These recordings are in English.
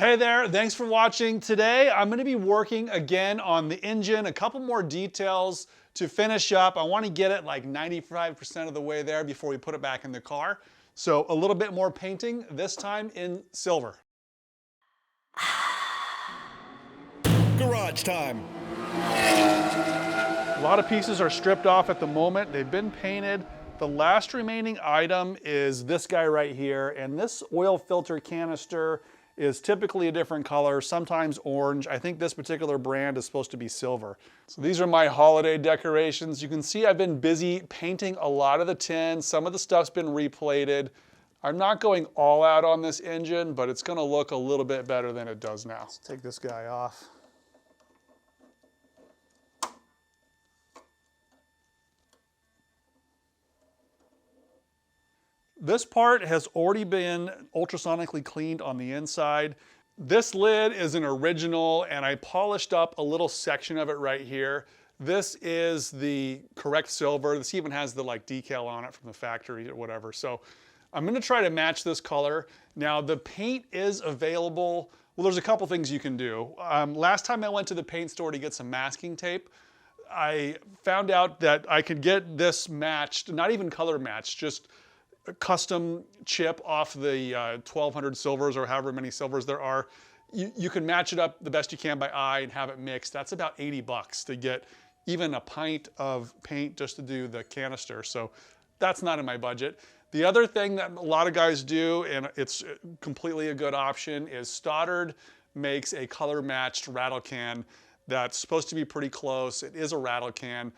Hey there, thanks for watching. Today I'm going to be working again on the engine, a couple more details to finish up. I want to get it like 95% of the way there before we put it back in the car. So a little bit more painting, this time in silver. Garage time. A lot of pieces are stripped off at the moment. They've been painted. The last remaining item is this guy right here, and this oil filter canister is typically a different color, sometimes orange. I think this particular brand is supposed to be silver. So these are my holiday decorations. You can see I've been busy painting a lot of the tin. Some of the stuff's been replated. I'm not going all out on this engine, but it's gonna look a little bit better than it does now. Let's take this guy off. This part has already been ultrasonically cleaned on the inside. This lid is an original, and I polished up a little section of it right here. This is the correct silver. This even has the like decal on it from the factory or whatever. So I'm gonna try to match this color. Now the paint is available. Well, there's a couple things you can do. Last time I went to the paint store to get some masking tape, I found out that I could get this matched, not even color matched, just a custom chip off the 1200 silvers or however many silvers there are. You can match it up the best you can by eye and have it mixed. That's about 80 bucks to get even a pint of paint just to do the canister. So that's not in my budget. The other thing that a lot of guys do, and it's completely a good option, is Stoddard makes a color matched rattle can that's supposed to be pretty close. It is a rattle can.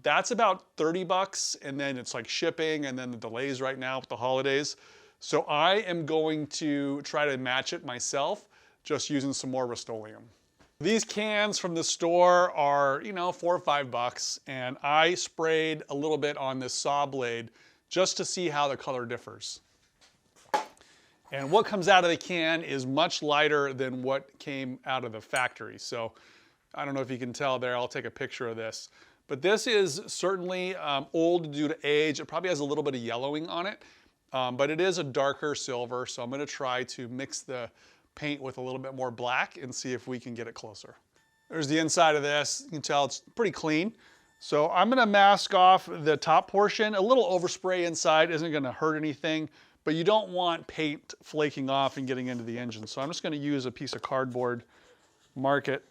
That's about 30 bucks, and then it's like shipping and then the delays right now with the holidays. So I am going to try to match it myself, just using some more Rustoleum. These cans from the store are, you know, $4 or $5, and I sprayed a little bit on this saw blade just to see how the color differs. And what comes out of the can is much lighter than what came out of the factory. So I don't know if you can tell there, I'll take a picture of this. But this is certainly old due to age. It probably has a little bit of yellowing on it, but it is a darker silver. So I'm gonna try to mix the paint with a little bit more black and see if we can get it closer. There's the inside of this. You can tell it's pretty clean. So I'm gonna mask off the top portion. A little overspray inside isn't gonna hurt anything, but you don't want paint flaking off and getting into the engine. So I'm just gonna use a piece of cardboard, mark it.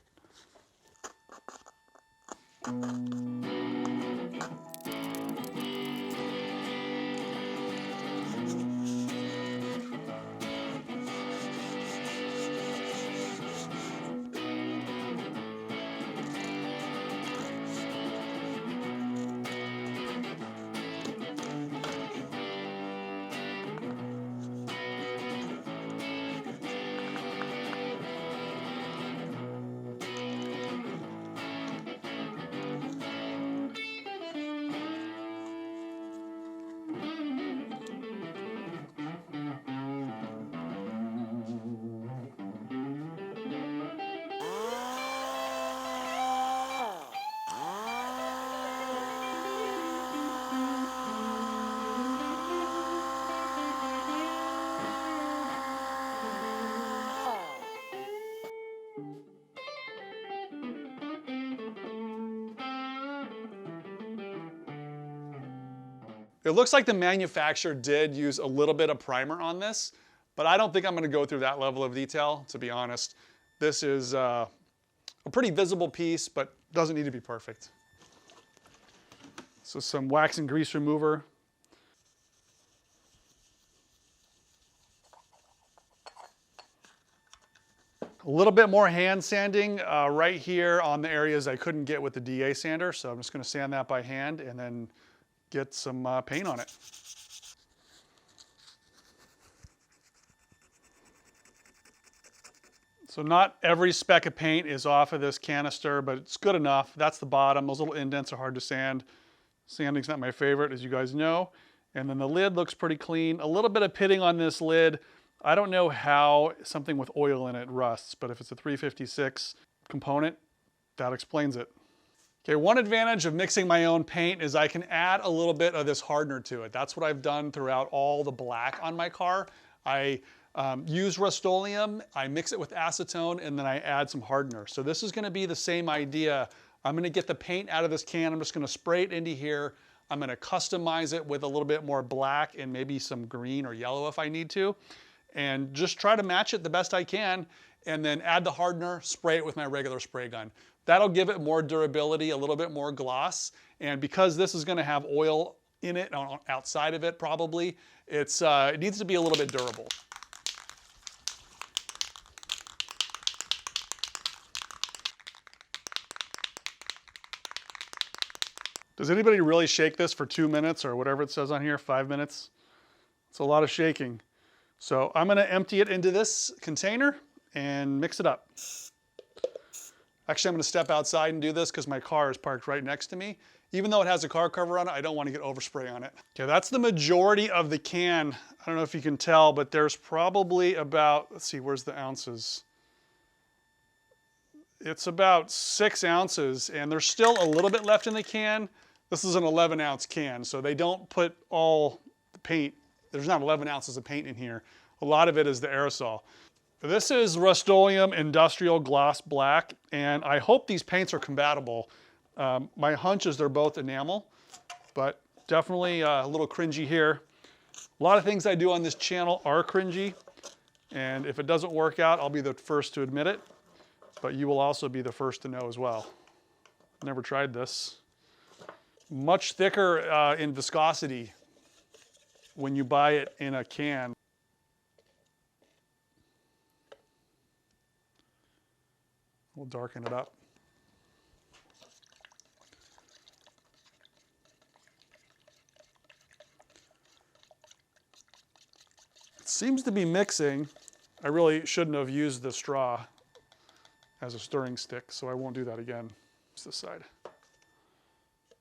It looks like the manufacturer did use a little bit of primer on this, but I don't think I'm gonna go through that level of detail, to be honest. This is a pretty visible piece, but doesn't need to be perfect. So some wax and grease remover. A little bit more hand sanding right here on the areas I couldn't get with the DA sander, so I'm just gonna sand that by hand and then get some paint on it. So not every speck of paint is off of this canister, but it's good enough. That's the bottom. Those little indents are hard to sand. Sanding's not my favorite, as you guys know. And then the lid looks pretty clean. A little bit of pitting on this lid. I don't know how something with oil in it rusts, but if it's a 356 component, that explains it. Okay, one advantage of mixing my own paint is I can add a little bit of this hardener to it. That's what I've done throughout all the black on my car. I Use Rustoleum, I mix it with acetone, and then I add some hardener. So this is gonna be the same idea. I'm gonna get the paint out of this can, I'm just gonna spray it into here. I'm gonna customize it with a little bit more black and maybe some green or yellow if I need to. And just try to match it the best I can, and then add the hardener, spray it with my regular spray gun. That'll give it more durability, a little bit more gloss. And because this is gonna have oil in it, outside of it probably, it needs to be a little bit durable. Does anybody really shake this for 2 minutes or whatever it says on here, 5 minutes? It's a lot of shaking. So I'm gonna empty it into this container and mix it up. Actually, I'm gonna step outside and do this because my car is parked right next to me. Even though it has a car cover on it, I don't want to get overspray on it. Okay, that's the majority of the can. I don't know if you can tell, but there's probably about, let's see, where's the ounces? It's about 6 ounces, and there's still a little bit left in the can. This is an 11-ounce can, so they don't put all the paint. There's not 11 ounces of paint in here. A lot of it is the aerosol. This is Rustoleum Industrial Gloss Black, and I hope these paints are compatible. My hunch is they're both enamel, but definitely a little cringy here. A lot of things I do on this channel are cringy, and if it doesn't work out, I'll be the first to admit it, but you will also be the first to know as well. Never tried this. Much thicker in viscosity when you buy it in a can. We'll darken it up. It seems to be mixing. I really shouldn't have used the straw as a stirring stick, so I won't do that again. It's this side.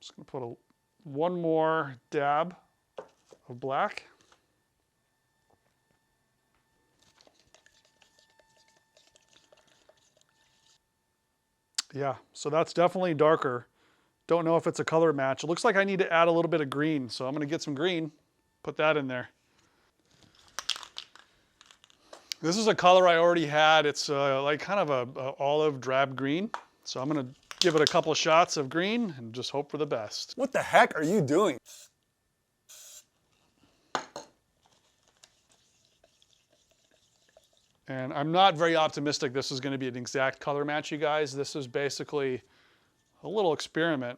Just gonna put one more dab of black. Yeah, so that's definitely darker. Don't know if it's a color match. It looks like I need to add a little bit of green, so I'm gonna get some green, put that in there. This is a color I already had. It's like kind of a olive drab green. So I'm gonna give it a couple of shots of green and just hope for the best. What the heck are you doing? And I'm not very optimistic this is gonna be an exact color match, you guys. This is basically a little experiment.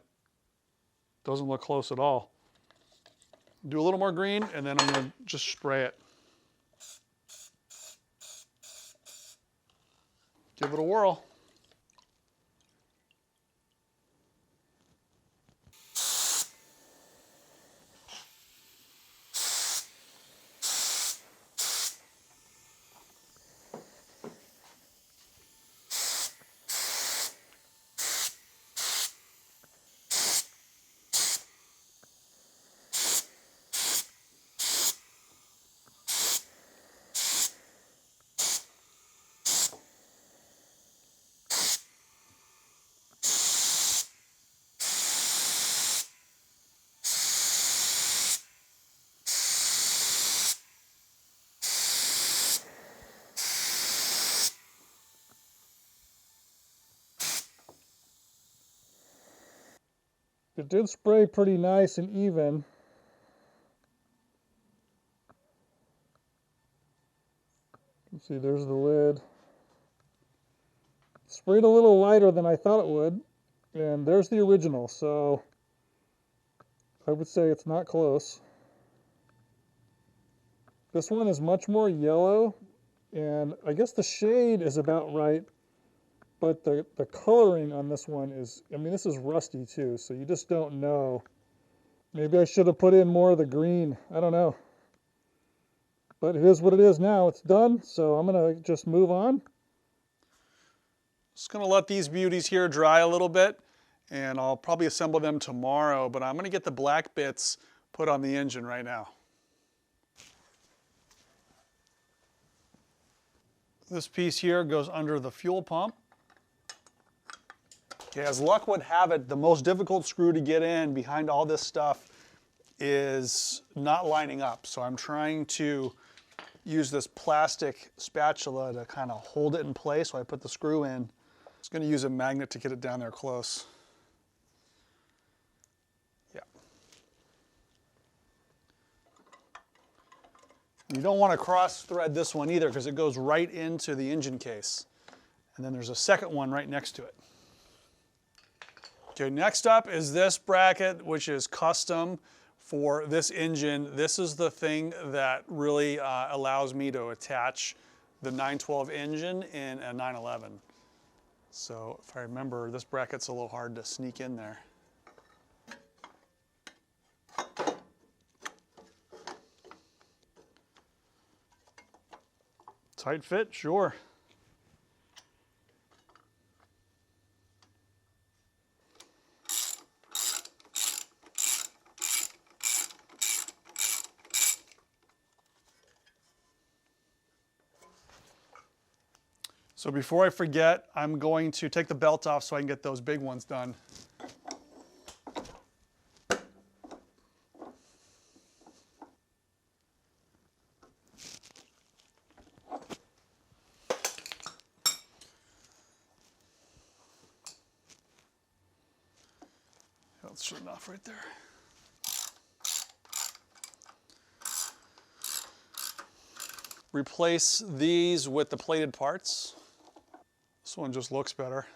Doesn't look close at all. Do a little more green and then I'm gonna just spray it. Give it a whirl. It did spray pretty nice and even. Let's see, there's the lid. Sprayed a little lighter than I thought it would. And there's the original, so I would say it's not close. This one is much more yellow, and I guess the shade is about right. But the coloring on this one is, I mean, this is rusty too, so you just don't know. Maybe I should have put in more of the green. I don't know. But it is what it is now. It's done, so I'm going to just move on. Just going to let these beauties here dry a little bit, and I'll probably assemble them tomorrow, but I'm going to get the black bits put on the engine right now. This piece here goes under the fuel pump. Okay, as luck would have it, the most difficult screw to get in behind all this stuff is not lining up. So I'm trying to use this plastic spatula to kind of hold it in place while I put the screw in. Just going to use a magnet to get it down there close. Yeah. You don't want to cross thread this one either because it goes right into the engine case. And then there's a second one right next to it. Okay, next up is this bracket, which is custom for this engine. This is the thing that really allows me to attach the 912 engine in a 911. So if I remember, this bracket's a little hard to sneak in there. Tight fit, sure. So before I forget, I'm going to take the belt off so I can get those big ones done. Let's shut it off right there. Replace these with the plated parts. This one just looks better.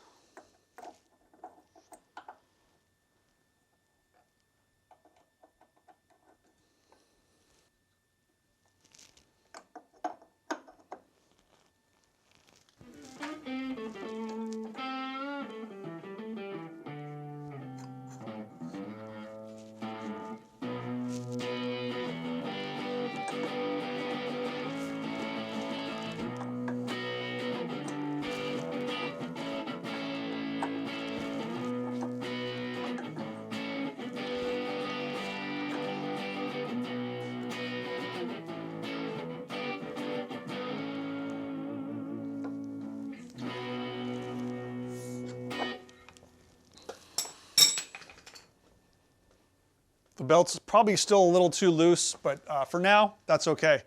The belt's probably still a little too loose, but for now, that's okay.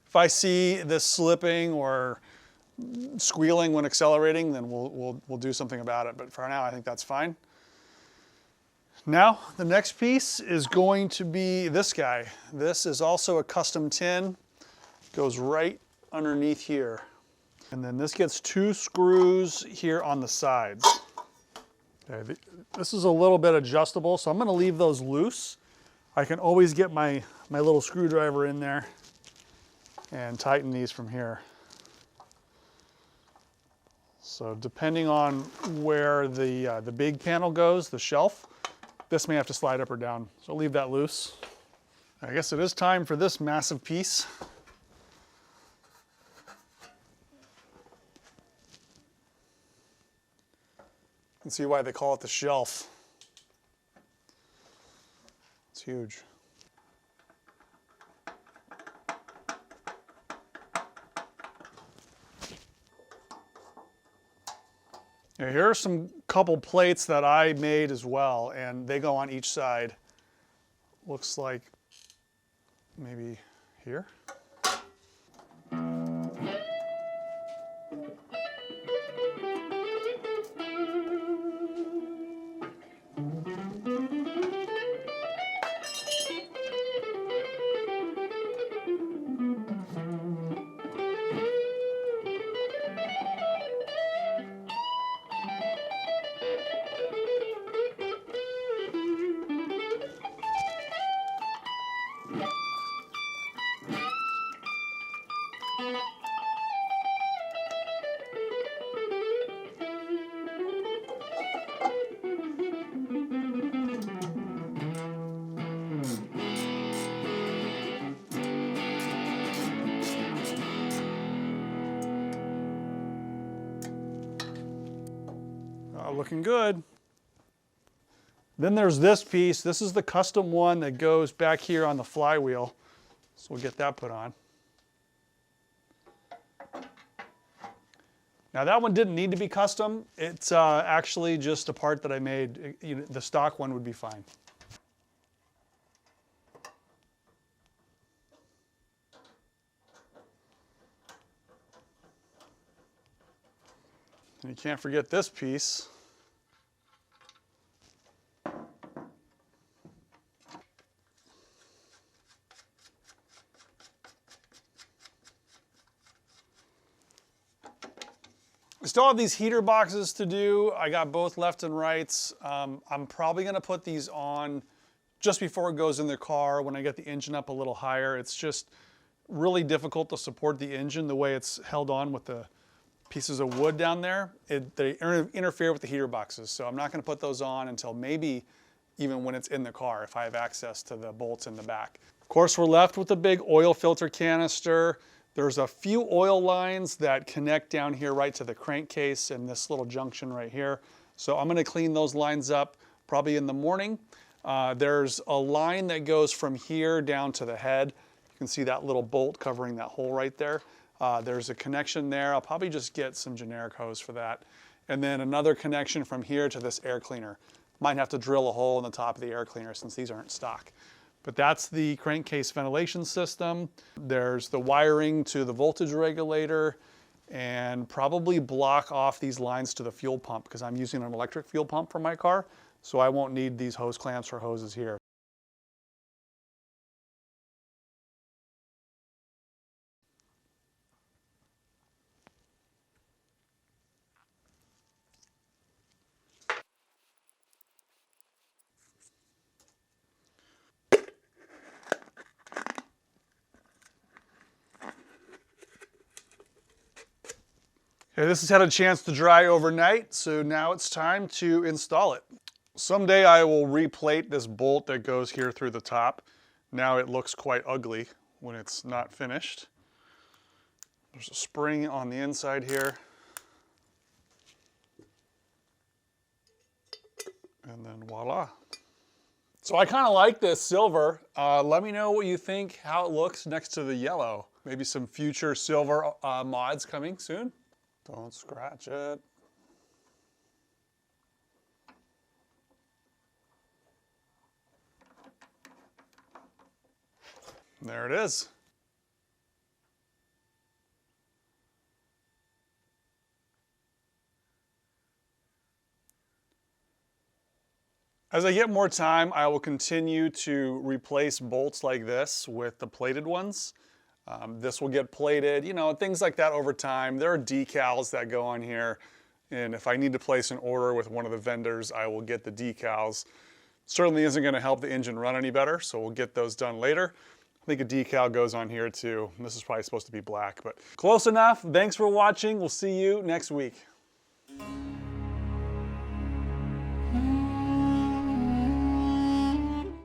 If I see this slipping or squealing when accelerating, then we'll do something about it. But for now, I think that's fine. Now, the next piece is going to be this guy. This is also a custom tin. Goes right underneath here. And then this gets 2 screws here on the sides. Okay, this is a little bit adjustable, so I'm going to leave those loose. I can always get my little screwdriver in there and tighten these from here. So depending on where the big panel goes, the shelf, this may have to slide up or down. So I'll leave that loose. I guess it is time for this massive piece. You can see why they call it the shelf. It's huge. Now, here are some couple plates that I made as well, and they go on each side. Looks like maybe here. Looking good. Then there's this piece. This is the custom one that goes back here on the flywheel. So we'll get that put on. Now that one didn't need to be custom. It's actually just a part that I made. The stock one would be fine. And you can't forget this piece. I still have these heater boxes to do. I got both left and rights. I'm probably gonna put these on just before it goes in the car when I get the engine up a little higher. It's just really difficult to support the engine the way it's held on with the pieces of wood down there. They interfere with the heater boxes, so I'm not gonna put those on until maybe even when it's in the car, if I have access to the bolts in the back. Of course, we're left with a big oil filter canister. There's a few oil lines that connect down here right to the crankcase and this little junction right here. So I'm gonna clean those lines up probably in the morning. There's a line that goes from here down to the head. You can see that little bolt covering that hole right there. There's a connection there. I'll probably just get some generic hose for that. And then another connection from here to this air cleaner. Might have to drill a hole in the top of the air cleaner since these aren't stock. But that's the crankcase ventilation system. There's the wiring to the voltage regulator and probably block off these lines to the fuel pump because I'm using an electric fuel pump for my car, so I won't need these hose clamps or hoses here. Okay, this has had a chance to dry overnight, so now it's time to install it. Someday I will replate this bolt that goes here through the top. Now it looks quite ugly when it's not finished. There's a spring on the inside here. And then voila. So I kind of like this silver. Let me know what you think, how it looks next to the yellow. Maybe some future silver mods coming soon. Don't scratch it. There it is. As I get more time, I will continue to replace bolts like this with the plated ones. This will get plated, you know, things like that over time. There are decals that go on here, and if I need to place an order with one of the vendors, I will get the decals. Certainly isn't going to help the engine run any better, so we'll get those done later. I think a decal goes on here too. This is probably supposed to be black, but close enough. Thanks for watching. We'll see you next week.